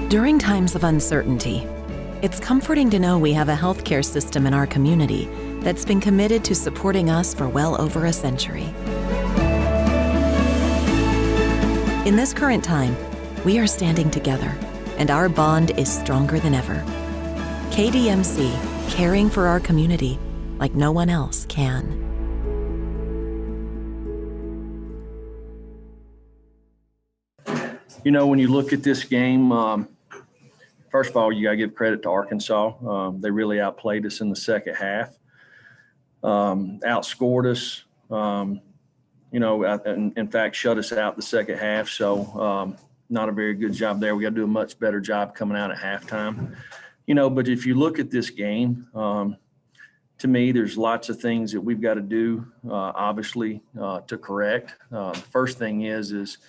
During times of uncertainty, it's comforting to know we have a healthcare system in our community that's been committed to supporting us for well over a century. In this current time, we are standing together, and our bond is stronger than ever. KDMC, caring for our community like no one else can. You know, when you look at this game, first of all, you got to give credit to Arkansas. They really outplayed us in the second half, outscored us, in fact, shut us out the second half. So not a very good job there. We got to do a much better job coming out at halftime. But if you look at this game, to me, there's lots of things that we've got to do, obviously, to correct. The first thing is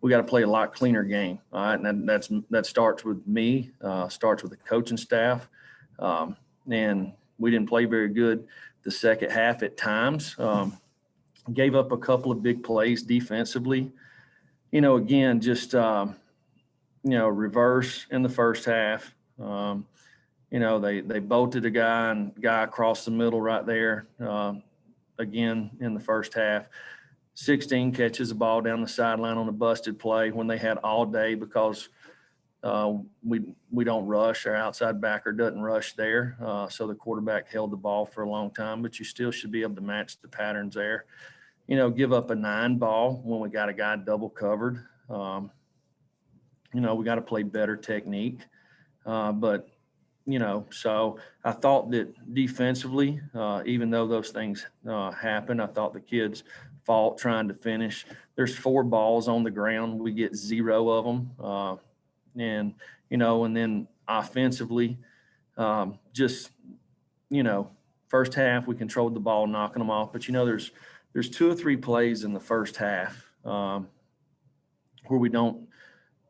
we got to play a lot cleaner game. All right, and that starts with me, starts with the coaching staff, and we didn't play very good the second half at times. Gave up a couple of big plays defensively. Again, just reverse in the first half. They bolted a guy across the middle right there. Again in the first half. 16 catches the ball down the sideline on a busted play when they had all day because we don't rush. Our outside backer doesn't rush there. So the quarterback held the ball for a long time, but you still should be able to match the patterns there. Give up a 9 ball when we got a guy double covered. We got to play better technique. So I thought that defensively, even though those things happen, I thought the kids fought trying to finish. There's 4 balls on the ground. We get 0 of them. And then offensively, first half we controlled the ball, knocking them off. But, there's 2 or 3 plays in the first half where we don't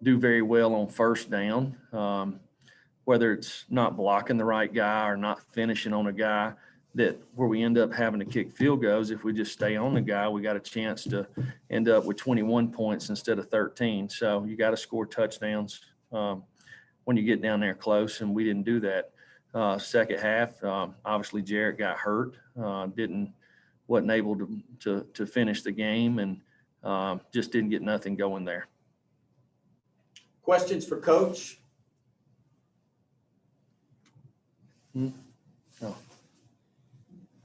do very well on first down, whether it's not blocking the right guy or not finishing on a guy where we end up having to kick field goals. If we just stay on the guy, we got a chance to end up with 21 points instead of 13. So you got to score touchdowns when you get down there close, and we didn't do that. Second half, obviously Jarrett got hurt, wasn't able to finish the game, and just didn't get nothing going there. Questions for Coach? No.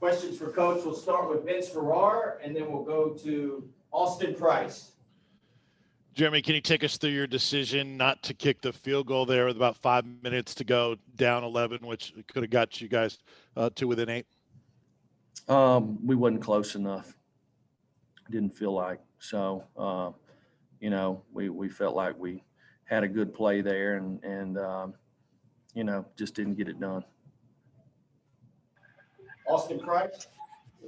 Questions for Coach. We'll start with Vince Farrar, and then we'll go to Austin Price. Jeremy, can you take us through your decision not to kick the field goal there with about 5 minutes to go, down 11, which could have got you guys to within 8? We wasn't close enough. Didn't feel like. So, we felt like we had a good play there and just didn't get it done. Austin Price.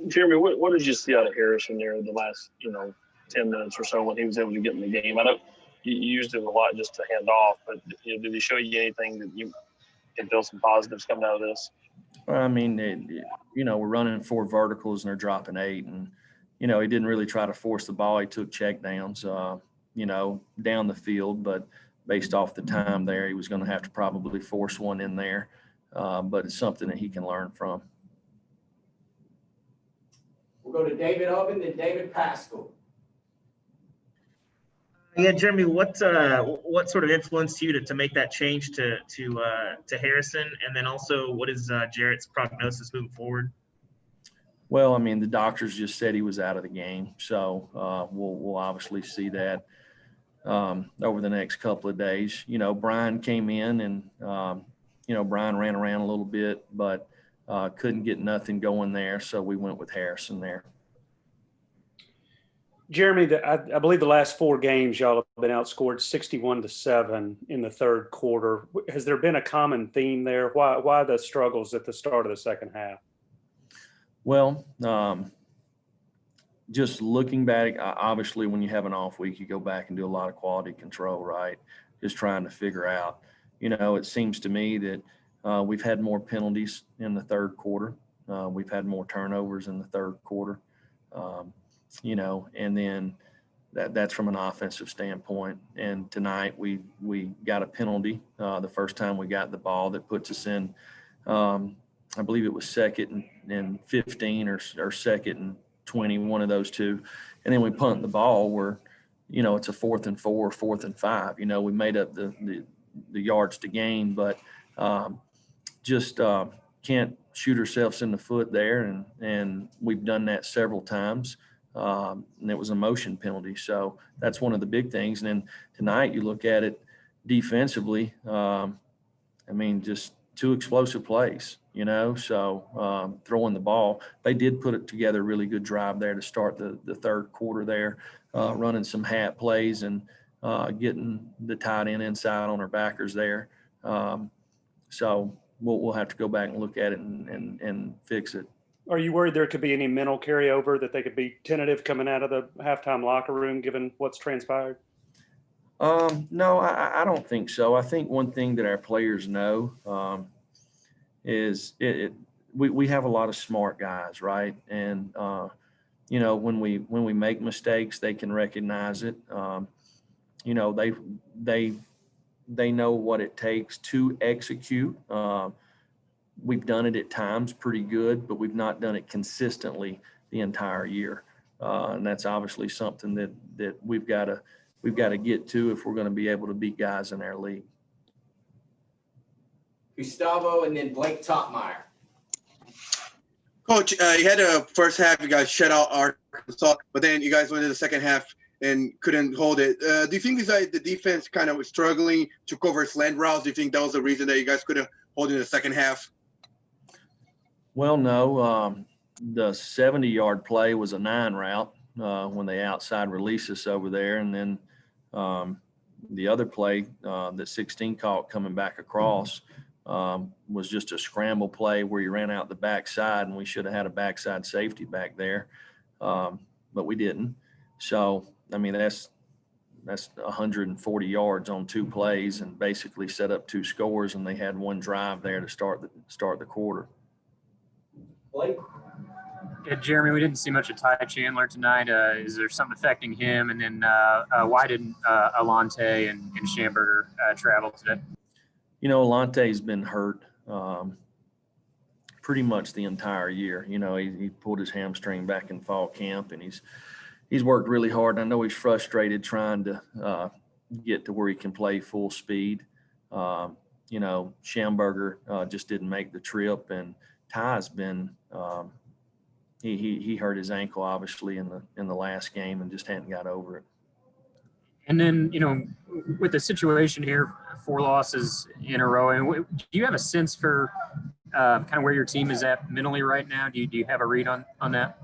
Jeremy, what did you see out of Harrison there in the last, 10 minutes or so when he was able to get in the game? I know you used him a lot just to hand off, but did he show you anything that you can feel some positives coming out of this? I mean, we're running 4 verticals and they're dropping 8, and he didn't really try to force the ball. He took check downs, down the field, but based off the time there, he was going to have to probably force one in there. But it's something that he can learn from. We'll go to David Oven, then David Pascal. Yeah, Jeremy, what sort of influenced you to make that change to Harrison, and then also what is Jarrett's prognosis moving forward? Well, I mean, the doctors just said he was out of the game, so we'll obviously see that over the next couple of days. Brian came in and Brian ran around a little bit, but couldn't get nothing going there, so we went with Harrison there. Jeremy, I believe the last 4 games y'all have been outscored 61-7 in the third quarter. Has there been a common theme there? Why the struggles at the start of the second half? Well, just looking back, obviously when you have an off week, you go back and do a lot of quality control, right? Just trying to figure out, it seems to me that we've had more penalties in the third quarter. We've had more turnovers in the third quarter. And then that's from an offensive standpoint. And tonight we got a penalty the first time we got the ball that puts us in, I believe it was second and 15 or second and 20, one of those two. And then we punt the ball where, it's a 4th and 4, 4th and 5. We made up the yards to gain, but just can't shoot ourselves in the foot there. And we've done that several times. And it was a motion penalty. So that's one of the big things. And then tonight you look at it defensively, just 2 explosive plays, so throwing the ball. They did put it together a really good drive there to start the third quarter there, running some hat plays and getting the tight end inside on our backers there. So we'll have to go back and look at it and fix it. Are you worried there could be any mental carryover, that they could be tentative coming out of the halftime locker room given what's transpired? No, I don't think so. I think one thing that our players know is we have a lot of smart guys, right? And when we make mistakes, they can recognize it. They know what it takes to execute. We've done it at times pretty good, but we've not done it consistently the entire year. And that's obviously something that we've got to get to if we're going to be able to beat guys in our league. Gustavo and then Blake Topmeyer. Coach, you had a first half, you guys shut out Arkansas, but then you guys went into the second half and couldn't hold it. Do you think the defense kind of was struggling to cover slant routes? Do you think that was the reason that you guys couldn't hold it in the second half? Well, no. The 70-yard play was a 9 route when they outside release us over there. And then the other play that 16 caught coming back across was just a scramble play where you ran out the backside, and we should have had a backside safety back there, but we didn't. So, that's 140 yards on 2 plays and basically set up 2 scores, and they had 1 drive there to start the quarter. Blake? Yeah, Jeremy, we didn't see much of Ty Chandler tonight. Is there something affecting him? And then why didn't Alante and Schamberger travel today? Alante's been hurt pretty much the entire year. He pulled his hamstring back in fall camp, and he's worked really hard. I know he's frustrated trying to get to where he can play full speed. Schamberger just didn't make the trip, and Ty's been he hurt his ankle obviously in the last game and just hadn't got over it. And then, with the situation here, 4 losses in a row, and do you have a sense for kind of where your team is at mentally right now? Do you have a read on that?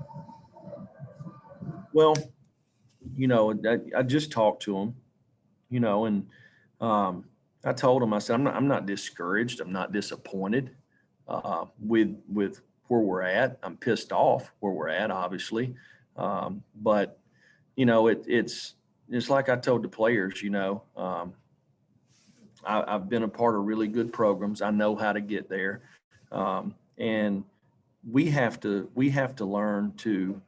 Well, I just talked to him, and I told him, I said, I'm not discouraged. I'm not disappointed with where we're at. I'm pissed off where we're at, obviously. But, it's like I told the players, I've been a part of really good programs. I know how to get there. And we have to learn to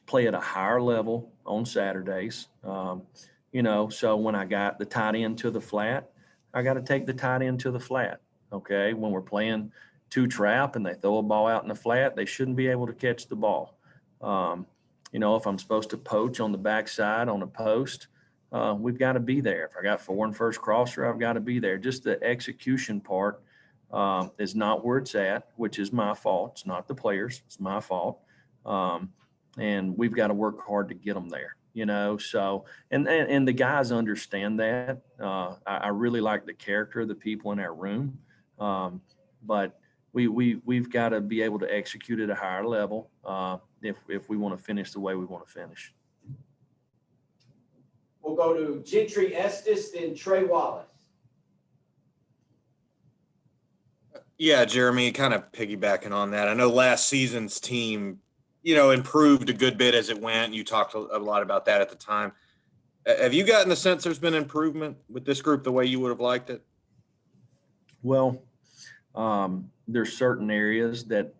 play at a higher level on Saturdays. So when I got the tight end to the flat, I got to take the tight end to the flat. Okay. When we're playing 2 trap and they throw a ball out in the flat, they shouldn't be able to catch the ball. If I'm supposed to poach on the backside on a post, we've got to be there. If I got 4 and first crosser, I've got to be there. Just the execution part is not where it's at, which is my fault. It's not the players. It's my fault. And we've got to work hard to get them there, so, and the guys understand that. I really like the character of the people in our room. But we've got to be able to execute at a higher level if we want to finish the way we want to finish. We'll go to Gentry Estes, then Trey Wallace. Yeah, Jeremy, kind of piggybacking on that. I know last season's team, improved a good bit as it went. You talked a lot about that at the time. Have you gotten the sense there's been improvement with this group the way you would have liked it? Well, there's certain areas that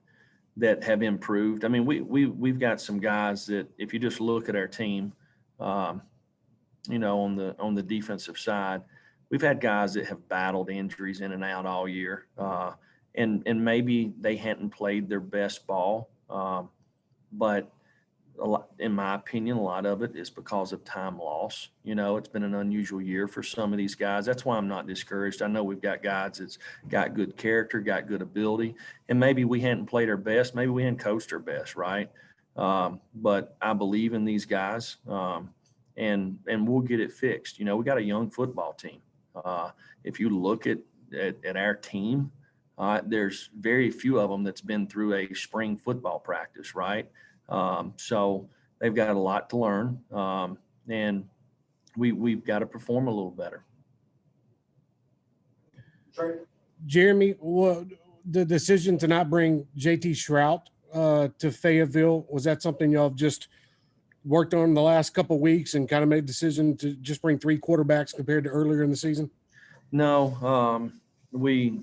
that have improved. I mean, we've got some guys that if you just look at our team, you know, on the defensive side, we've had guys that have battled injuries in and out all year, and maybe they hadn't played their best ball, but in my opinion, a lot of it is because of time loss. You know, it's been an unusual year for some of these guys. That's why I'm not discouraged. I know we've got guys that's got good character, got good ability, and maybe we hadn't played our best. Maybe we hadn't coached our best, right? But I believe in these guys, and we'll get it fixed. You know, we got a young football team. If you look at our team, there's very few of them that's been through a spring football practice, right? So they've got a lot to learn, and we've got to perform a little better. Jeremy, the decision to not bring JT Shrout to Fayetteville, was that something y'all have just worked on the last couple of weeks and kind of made a decision to just bring 3 quarterbacks compared to earlier in the season? No, we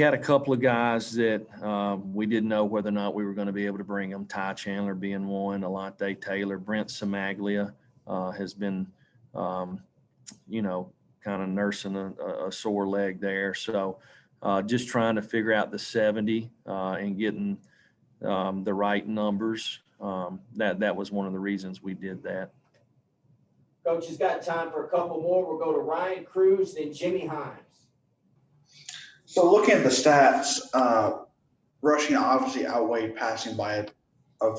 had a couple of guys that we didn't know whether or not we were going to be able to bring them. Ty Chandler being one, Alante Taylor, Brent Samaglia has been, you know, kind of nursing a sore leg there. So just trying to figure out the 70 and getting the right numbers. That was one of the reasons we did that. Coach has got time for a couple more. We'll go to Ryan Cruz, then Jimmy Himes. So looking at the stats, rushing obviously outweighed passing by a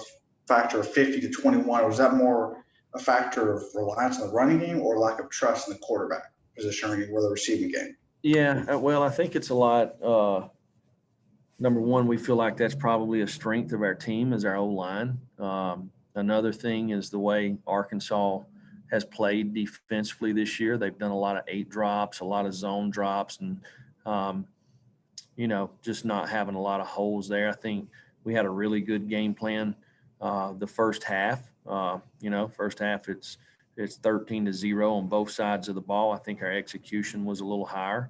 factor of 50 to 21. Was that more a factor of reliance on the running game or lack of trust in the quarterback position or the receiving game? Yeah, well, I think it's a lot. Number one, we feel like that's probably a strength of our team is our O-line. Another thing is the way Arkansas has played defensively this year. They've done a lot of 8 drops, a lot of zone drops, and you know, just not having a lot of holes there. I think we had a really good game plan the first half. You know, first half it's 13-0 on both sides of the ball. I think our execution was a little higher.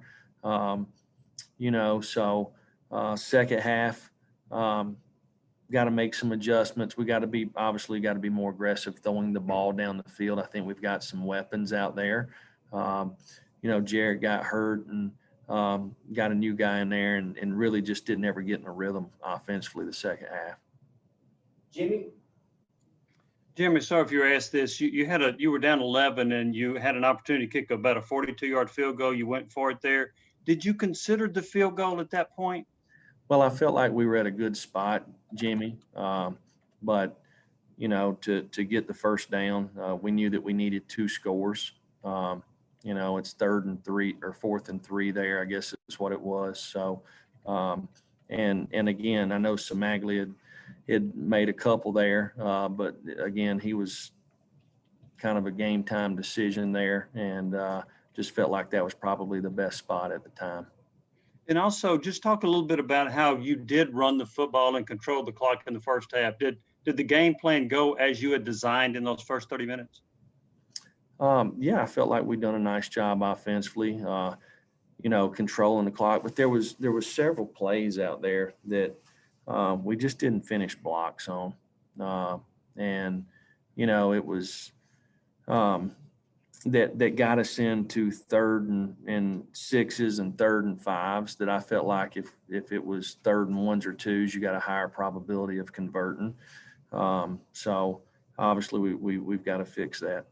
You know, so second half got to make some adjustments. We got to be more aggressive throwing the ball down the field. I think we've got some weapons out there. You know, Jarrett got hurt and got a new guy in there and really just didn't ever get in a rhythm offensively the second half. Jimmy, sorry if you were asked this. You were down 11 and you had an opportunity to kick about a 42-yard field goal. You went for it there. Did you consider the field goal at that point? Well, I felt like we were at a good spot, Jimmy. But you know, to get the first down, we knew that we needed 2 scores. You know, it's 3rd and 3 or 4th and 3 there, I guess is what it was. So, and again, I know Samaglia had made a couple there, but again, he was kind of a game time decision there, and just felt like that was probably the best spot at the time. And also, just talk a little bit about how you did run the football and control the clock in the first half. Did the game plan go as you had designed in those first 30 minutes? Yeah, I felt like we'd done a nice job offensively, you know, controlling the clock. But there was several plays out there that we just didn't finish blocks on, and you know, it was that got us into 3rd and 6s and 3rd and 5s. That I felt like if it was 3rd and 1s or 2s, you got a higher probability of converting. So obviously we've got to fix that.